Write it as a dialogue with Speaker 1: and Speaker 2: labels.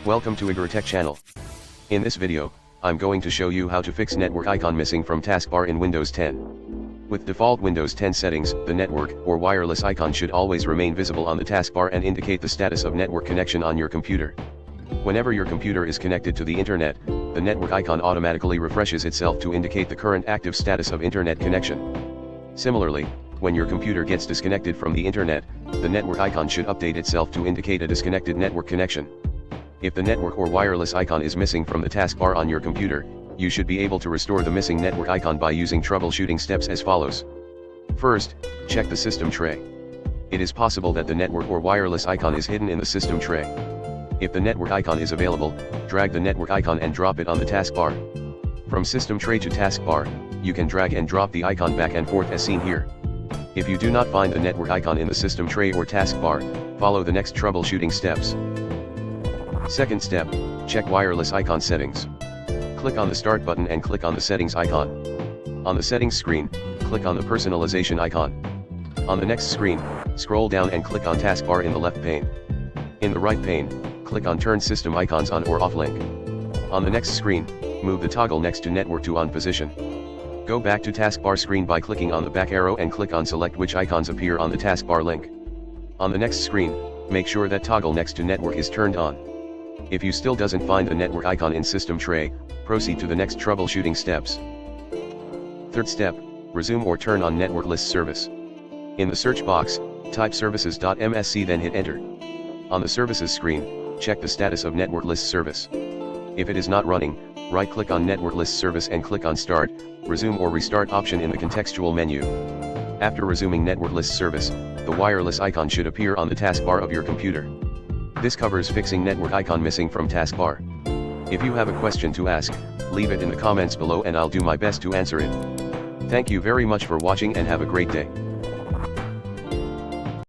Speaker 1: Welcome to IgoroTech channel. In this video, I'm going to show you how to fix network icon missing from taskbar in Windows 10. With default Windows 10 settings, the network or wireless icon should always remain visible on the taskbar and indicate the status of network connection on your computer. Whenever your computer is connected to the internet, the network icon automatically refreshes itself to indicate the current active status of internet connection. Similarly, when your computer gets disconnected from the internet, the network icon should update itself to indicate a disconnected network connection. If the network or wireless icon is missing from the taskbar on your computer, you should be able to restore the missing network icon by using troubleshooting steps as follows. First, check the system tray. It is possible that the network or wireless icon is hidden in the system tray. If the network icon is available, drag the network icon and drop it on the taskbar. From system tray to taskbar, you can drag and drop the icon back and forth as seen here. If you do not find the network icon in the system tray or taskbar, follow the next troubleshooting steps. Second step, check wireless icon settings. Click on the Start button and click on the Settings icon. On the Settings screen, click on the Personalization icon. On the next screen, scroll down and click on Taskbar in the left pane. In the right pane, click on Turn System Icons On or Off link. On the next screen, move the toggle next to Network to On position. Go back to Taskbar screen by clicking on the back arrow and click on Select which icons appear on the taskbar link. On the next screen, make sure that toggle next to Network is turned on. If you still doesn't find the network icon in system tray, proceed to the next troubleshooting steps. Third step, resume or turn on network list service. In the search box, type services.msc then hit enter. On the services screen, check the status of network list service. If it is not running, right-click on network list service and click on Start, Resume or Restart option in the contextual menu. After resuming network list service, the wireless icon should appear on the taskbar of your computer. This covers fixing network icon missing from taskbar. If you have a question to ask, leave it in the comments below and I'll do my best to answer it. Thank you very much for watching and have a great day.